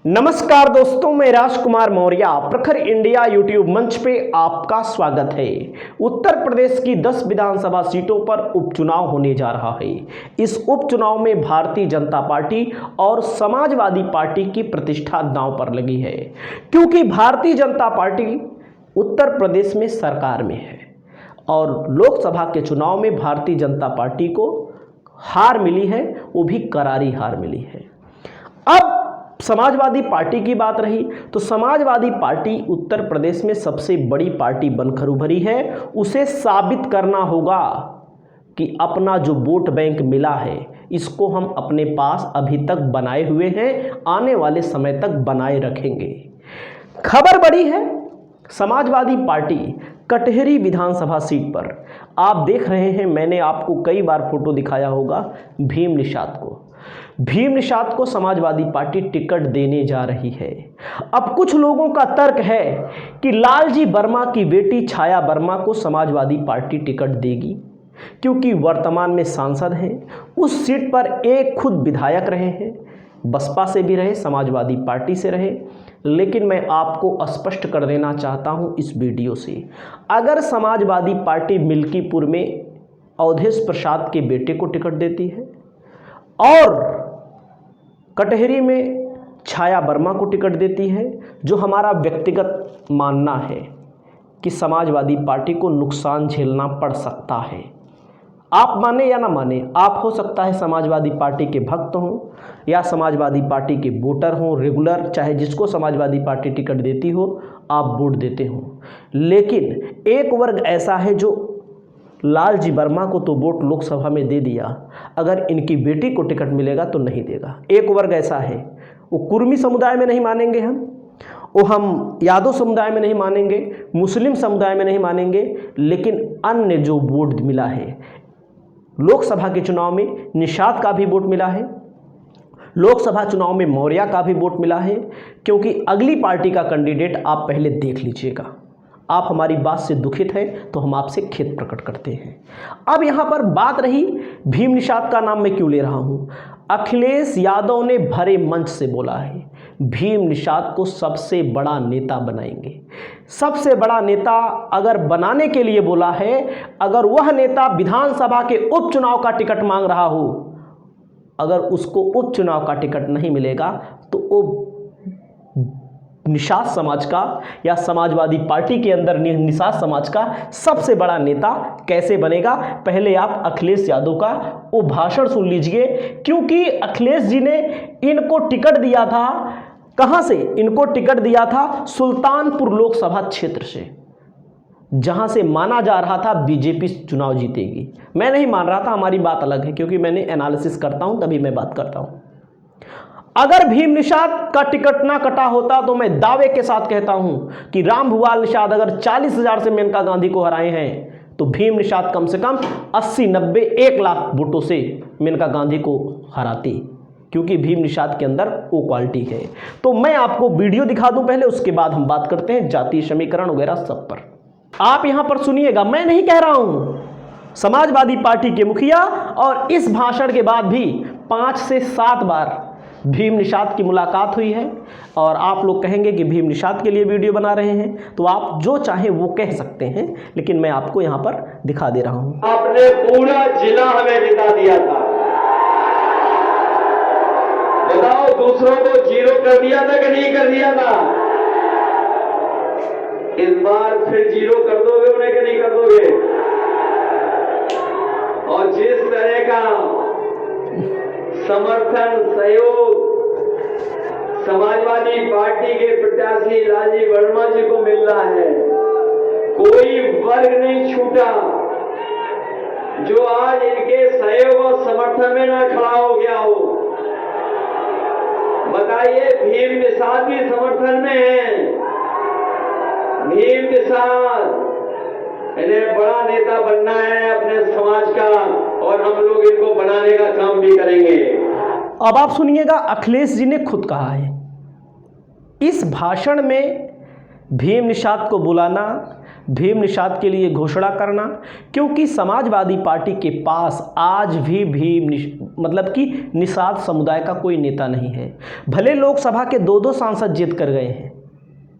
नमस्कार दोस्तों, मैं राजकुमार मौर्य प्रखर इंडिया यूट्यूब मंच पे आपका स्वागत है। उत्तर प्रदेश की 10 विधानसभा सीटों पर उपचुनाव होने जा रहा है। इस उपचुनाव में भारतीय जनता पार्टी और समाजवादी पार्टी की प्रतिष्ठा दांव पर लगी है, क्योंकि भारतीय जनता पार्टी उत्तर प्रदेश में सरकार में है और लोकसभा के चुनाव में भारतीय जनता पार्टी को हार मिली है, वो भी करारी हार मिली है। अब समाजवादी पार्टी की बात रही तो समाजवादी पार्टी उत्तर प्रदेश में सबसे बड़ी पार्टी बनकर उभरी है। उसे साबित करना होगा कि अपना जो वोट बैंक मिला है इसको हम अपने पास अभी तक बनाए हुए हैं, आने वाले समय तक बनाए रखेंगे। खबर बड़ी है, समाजवादी पार्टी कटहरी विधानसभा सीट पर आप देख रहे हैं, मैंने आपको कई बार फोटो दिखाया होगा भीम निषाद को समाजवादी पार्टी टिकट देने जा रही है। अब कुछ लोगों का तर्क है कि लालजी वर्मा की बेटी छाया वर्मा को समाजवादी पार्टी टिकट देगी, क्योंकि वर्तमान में सांसद हैं, उस सीट पर एक खुद विधायक रहे हैं, बसपा से भी रहे, समाजवादी पार्टी से रहे। लेकिन मैं आपको स्पष्ट कर देना चाहता हूं इस वीडियो से, अगर समाजवादी पार्टी मिल्कीपुर में अवधेश प्रसाद के बेटे को टिकट देती है और कटहरी में छाया वर्मा को टिकट देती है, जो हमारा व्यक्तिगत मानना है कि समाजवादी पार्टी को नुकसान झेलना पड़ सकता है। आप माने या ना माने, आप हो सकता है समाजवादी पार्टी के भक्त हों या समाजवादी पार्टी के वोटर हों, रेगुलर, चाहे जिसको समाजवादी पार्टी टिकट देती हो आप वोट देते हों, लेकिन एक वर्ग ऐसा है जो लालजी वर्मा को तो वोट लोकसभा में दे दिया, अगर इनकी बेटी को टिकट मिलेगा तो नहीं देगा। एक वर्ग ऐसा है, वो कुर्मी समुदाय में नहीं मानेंगे, हम यादव समुदाय में नहीं मानेंगे, मुस्लिम समुदाय में नहीं मानेंगे, लेकिन अन्य जो वोट मिला है, लोकसभा के चुनाव में निषाद का भी वोट मिला है, लोकसभा चुनाव में मौर्य का भी वोट मिला है, क्योंकि अगली पार्टी का कैंडिडेट आप पहले देख लीजिएगा। आप हमारी बात से दुखित हैं तो हम आपसे खेद प्रकट करते हैं। अब यहाँ पर बात रही भीम निषाद का नाम मैं क्यों ले रहा हूँ, अखिलेश यादव ने भरे मंच से बोला है भीम निषाद को सबसे बड़ा नेता बनाएंगे। सबसे बड़ा नेता अगर बनाने के लिए बोला है, अगर वह नेता विधानसभा के उपचुनाव का टिकट मांग रहा हो, अगर उसको उपचुनाव का टिकट नहीं मिलेगा तो वो निषाद समाज का या समाजवादी पार्टी के अंदर निषाद समाज का सबसे बड़ा नेता कैसे बनेगा। पहले आप अखिलेश यादव का वो भाषण सुन लीजिए, क्योंकि अखिलेश जी ने इनको टिकट दिया था, कहां से इनको टिकट दिया था, सुल्तानपुर लोकसभा क्षेत्र से, जहां से माना जा रहा था बीजेपी चुनाव जीतेगी। मैं नहीं मान रहा था, हमारी बात अलग है, क्योंकि मैंने एनालिसिस करता हूं तभी मैं बात करता हूं। अगर भीम निषाद का टिकट ना कटा होता तो मैं दावे के साथ कहता हूं कि रामभुवाल निषाद अगर 40,000 से मेनका गांधी को हराए हैं तो भीम निषाद कम से कम 80, 90, 1 लाख वोटों से मेनका गांधी को हराती, क्योंकि भीम निषाद के अंदर वो क्वालिटी है। तो मैं आपको वीडियो दिखा दूं पहले, उसके बाद हम बात करते हैं जातीय समीकरण वगैरह सब पर। आप यहां पर सुनिएगा, मैं नहीं कह रहा हूं, समाजवादी पार्टी के मुखिया और इस भाषण के बाद भी 5 से 7 बार भीम निषाद की मुलाकात हुई है। और आप लोग कहेंगे कि भीम निषाद के लिए वीडियो बना रहे हैं, तो आप जो चाहे वो कह सकते हैं, लेकिन मैं आपको यहां पर दिखा दे रहा हूं। आपने पूरा जिला हमें जिता दिया था, बताओ दूसरों को जीरो कर दिया था कि नहीं कर दिया था? इस बार फिर जीरो कर दोगे उन्हें कि नहीं कर दोगे? और जिस तरह का समर्थन सहयोग समाजवादी पार्टी के प्रत्याशी लालजी वर्मा जी को मिल रहा है, कोई वर्ग नहीं छूटा जो आज इनके सहयोग और समर्थन में न खड़ा हो गया हो। बताइए, भीम निषाद भी समर्थन में है। भीम निषाद, इन्हें बड़ा नेता बनना है अपने समाज का, और हम लोग इनको बनाने का काम भी करेंगे। अब आप सुनिएगा, अखिलेश जी ने खुद कहा है इस भाषण में भीम निषाद को बुलाना, भीम निषाद के लिए घोषणा करना, क्योंकि समाजवादी पार्टी के पास आज भी मतलब कि निषाद समुदाय का कोई नेता नहीं है। भले लोकसभा के 2-2 सांसद जीत कर गए हैं,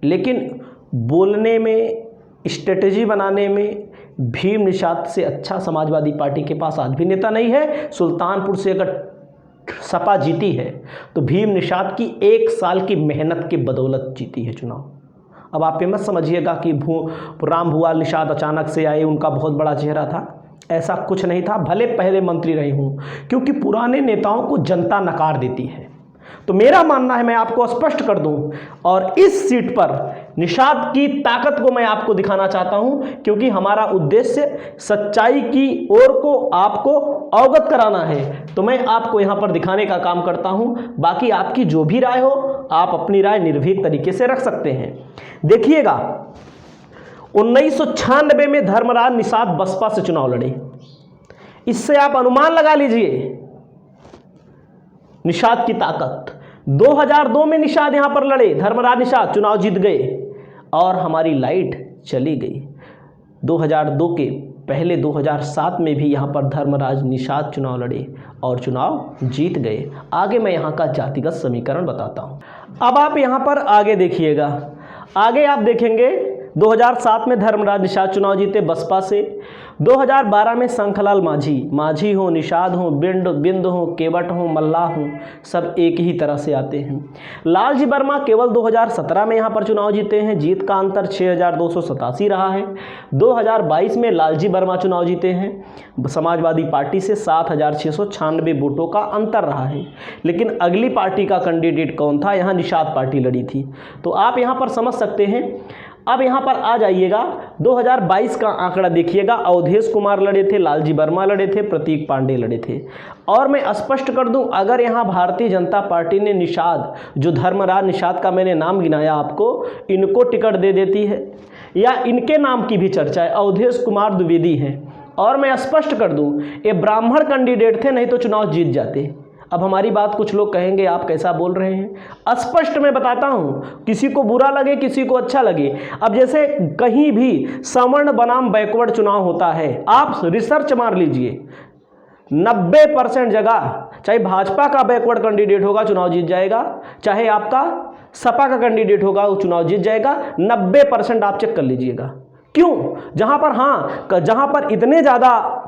लेकिन बोलने में, स्ट्रेटेजी बनाने में भीम निषाद से अच्छा समाजवादी पार्टी के पास आज भी नेता नहीं है। सुल्तानपुर से अगर सपा जीती है तो भीम निषाद की 1 साल की मेहनत की बदौलत जीती है चुनाव। अब आप ये मत समझिएगा कि राम भुआल निषाद अचानक से आए, उनका बहुत बड़ा चेहरा था, ऐसा कुछ नहीं था। भले पहले मंत्री रही हूँ, क्योंकि पुराने नेताओं को जनता नकार देती है। तो मेरा मानना है, मैं आपको स्पष्ट कर दूं, और इस सीट पर निषाद की ताकत को मैं आपको दिखाना चाहता हूं, क्योंकि हमारा उद्देश्य सच्चाई की ओर को आपको अवगत कराना है। तो मैं आपको यहां पर दिखाने का काम करता हूं। बाकी आपकी जो भी राय हो, आप अपनी राय निर्भीक तरीके से रख सकते हैं। देखिएगा, 1996 में धर्मराज निषाद बसपा से चुनाव लड़े। इससे आप अनुमान लगा लीजिए निषाद की ताकत। 2002 में निषाद यहां पर लड़े, धर्मराज निषाद चुनाव जीत गए और हमारी लाइट चली गई। 2002 के पहले 2007 में भी यहां पर धर्मराज निषाद चुनाव लड़े और चुनाव जीत गए। आगे मैं यहां का जातिगत समीकरण बताता हूं। अब आप यहां पर आगे देखिएगा, आगे आप देखेंगे 2007 में धर्मराज निषाद चुनाव जीते बसपा से। 2012 में शंखलाल माझी हो, निषाद हो, बिंद हो, केवट हो, मल्लाह हो, सब एक ही तरह से आते हैं। लालजी वर्मा केवल 2017 में यहाँ पर चुनाव जीते हैं, जीत का अंतर 6287 रहा है। 2022 में लालजी वर्मा चुनाव जीते हैं, समाजवादी पार्टी से 7696 वोटों का अंतर रहा है। लेकिन अगली पार्टी का कैंडिडेट कौन था? यहाँ निषाद पार्टी लड़ी थी। तो आप यहाँ पर समझ सकते हैं। अब यहाँ पर आ जाइएगा, 2022 का आंकड़ा देखिएगा। अवधेश कुमार लड़े थे, लालजी वर्मा लड़े थे, प्रतीक पांडे लड़े थे। और मैं स्पष्ट कर दूं, अगर यहाँ भारतीय जनता पार्टी ने निषाद, जो धर्मराज निषाद का मैंने नाम गिनाया आपको, इनको टिकट दे देती है, या इनके नाम की भी चर्चा है, अवधेश कुमार द्विवेदी हैं, और मैं स्पष्ट कर दूं, ये ब्राह्मण कैंडिडेट थे, नहीं तो चुनाव जीत जाते। अब हमारी बात कुछ लोग कहेंगे आप कैसा बोल रहे हैं, स्पष्ट मैं बताता हूं, किसी को बुरा लगे किसी को अच्छा लगे। अब जैसे कहीं भी सवर्ण बनाम बैकवर्ड चुनाव होता है, आप रिसर्च मार लीजिए, 90% जगह चाहे भाजपा का बैकवर्ड कैंडिडेट होगा चुनाव जीत जाएगा, चाहे आपका सपा का कैंडिडेट होगा वो चुनाव जीत जाएगा। 90% आप चेक कर लीजिएगा। क्यों? जहां पर जहां पर इतने ज़्यादा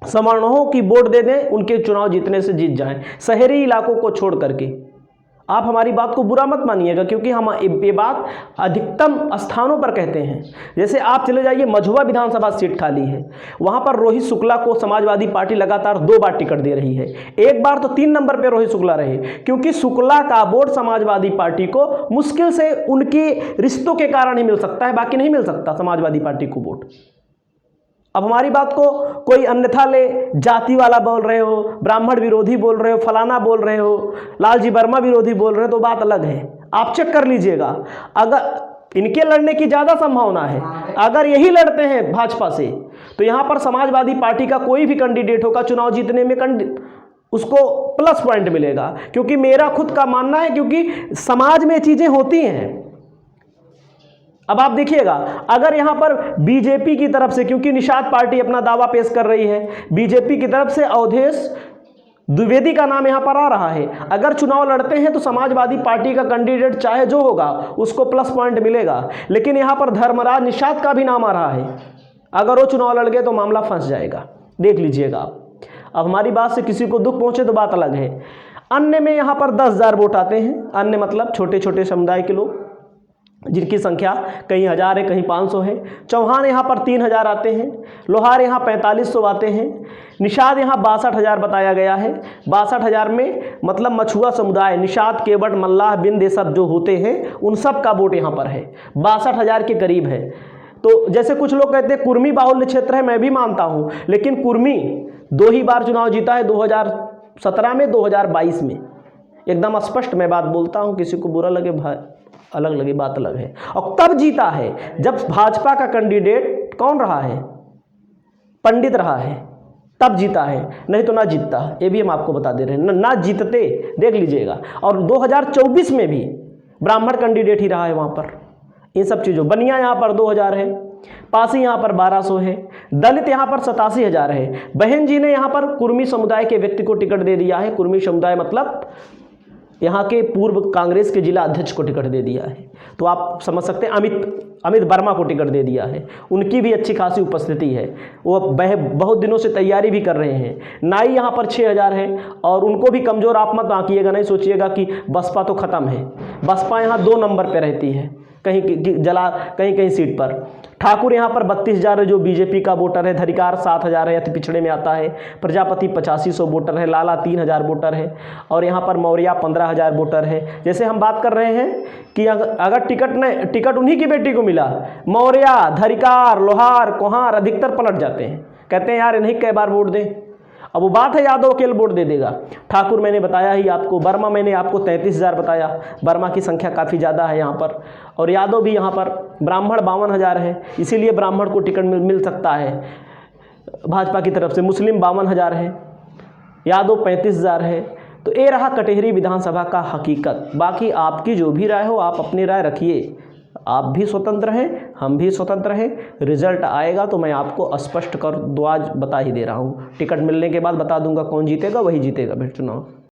सवर्णों की वोट दे दें, उनके चुनाव जीतने से जीत जाएं, शहरी इलाकों को छोड़ करके। आप हमारी बात को बुरा मत मानिएगा, क्योंकि हम ये बात अधिकतम स्थानों पर कहते हैं। जैसे आप चले जाइए, मझुआ विधानसभा सीट खाली है, वहां पर रोहित शुक्ला को समाजवादी पार्टी लगातार 2 बार टिकट दे रही है। एक बार तो 3 नंबर पर रोहित शुक्ला रहे, क्योंकि शुक्ला का वोट समाजवादी पार्टी को मुश्किल से उनके रिश्तों के कारण ही मिल सकता है, बाकी नहीं मिल सकता समाजवादी पार्टी को वोट। अब हमारी बात को कोई अन्यथा ले, जाति वाला बोल रहे हो, ब्राह्मण विरोधी बोल रहे हो, फलाना बोल रहे हो, लालजी वर्मा विरोधी बोल रहे हो, तो बात अलग है। आप चेक कर लीजिएगा, अगर इनके लड़ने की ज़्यादा संभावना है, अगर यही लड़ते हैं भाजपा से, तो यहाँ पर समाजवादी पार्टी का कोई भी कैंडिडेट होगा चुनाव जीतने में उसको प्लस पॉइंट मिलेगा। क्योंकि मेरा खुद का मानना है, क्योंकि समाज में चीज़ें होती हैं। अब आप देखिएगा, अगर यहां पर बीजेपी की तरफ से, क्योंकि निषाद पार्टी अपना दावा पेश कर रही है, बीजेपी की तरफ से अवधेश द्विवेदी का नाम यहां पर आ रहा है, अगर चुनाव लड़ते हैं तो समाजवादी पार्टी का कैंडिडेट चाहे जो होगा उसको प्लस पॉइंट मिलेगा। लेकिन यहां पर धर्मराज निषाद का भी नाम आ रहा है, अगर वो चुनाव लड़ गए तो मामला फंस जाएगा। देख लीजिएगा आप। अब हमारी बात से किसी को दुख पहुंचे तो बात अलग है। अन्य में यहां पर 10,000 वोट आते हैं, अन्य मतलब छोटे छोटे समुदाय के लोग, जिनकी संख्या कहीं 1000 है, कहीं 500 है। चौहान यहाँ पर 3000 आते हैं, लोहार यहाँ 4500 आते हैं, निषाद यहाँ 62,000 बताया गया है। 62,000 में मतलब मछुआ समुदाय, निषाद, केवट, मल्लाह, बिंद, ये सब जो होते हैं उन सब का वोट यहाँ पर है, 62,000 के करीब है। तो जैसे कुछ लोग कहते हैं कुर्मी बाहुल्य क्षेत्र है, मैं भी मानता हूँ, लेकिन कुर्मी 2 ही बार चुनाव जीता है, 2017 में, 2022 में। एकदम स्पष्ट मैं बात बोलता हूँ, किसी को बुरा लगे अलग लगे बात अलग है। और तब जीता है जब भाजपा का कैंडिडेट कौन रहा है? पंडित रहा है, तब जीता है, नहीं तो ना जीतता। ये भी हम आपको बता दे रहे हैं, ना जीतते, देख लीजिएगा। और 2024 में भी ब्राह्मण कैंडिडेट ही रहा है वहाँ पर, इन सब चीज़ों। बनिया यहाँ पर 2000 है, पासी यहाँ पर 1200 है, दलित यहाँ पर 87,000 है। बहन जी ने यहाँ पर कुर्मी समुदाय के व्यक्ति को टिकट दे दिया है। कुर्मी समुदाय मतलब यहाँ के पूर्व कांग्रेस के जिला अध्यक्ष को टिकट दे दिया है। तो आप समझ सकते हैं अमित वर्मा को टिकट दे दिया है। उनकी भी अच्छी खासी उपस्थिति है, वो बहुत दिनों से तैयारी भी कर रहे हैं। नाई यहाँ पर 6000 है और उनको भी कमज़ोर आप मत आंकिएगा, नहीं सोचिएगा कि बसपा तो ख़त्म है। बसपा यहाँ 2 नंबर पर रहती है कहीं सीट पर। ठाकुर यहाँ पर 32,000 है जो बीजेपी का वोटर है। धरिकार 7,000 है, अति पिछड़े में आता है। प्रजापति 8500 वोटर है। लाला 3,000 वोटर है और यहाँ पर मौर्या 15,000 वोटर है। जैसे हम बात कर रहे हैं कि अगर टिकट उन्हीं की बेटी को मिला, मौर्या, धरिकार, लोहार, कोहार अधिकतर पलट जाते हैं, कहते हैं यार इन्हीं कई बार वोट दें। अब वो बात है यादव अकेले वोट दे देगा। ठाकुर मैंने बताया ही आपको, वर्मा मैंने आपको 33,000 बताया। वर्मा की संख्या काफ़ी ज़्यादा है यहाँ पर। और यादव भी यहाँ पर, ब्राह्मण 52,000 है, इसीलिए ब्राह्मण को टिकट मिल सकता है भाजपा की तरफ से। मुस्लिम 52,000 है, यादव 35,000 है। तो ये रहा कटेहरी विधानसभा का हकीकत। बाकी आपकी जो भी राय हो आप अपनी राय रखिए। आप भी स्वतंत्र हैं, हम भी स्वतंत्र हैं। रिजल्ट आएगा तो मैं आपको स्पष्ट कर दो, आज बता ही दे रहा हूँ। टिकट मिलने के बाद बता दूंगा कौन जीतेगा, वही जीतेगा फिर चुनाव।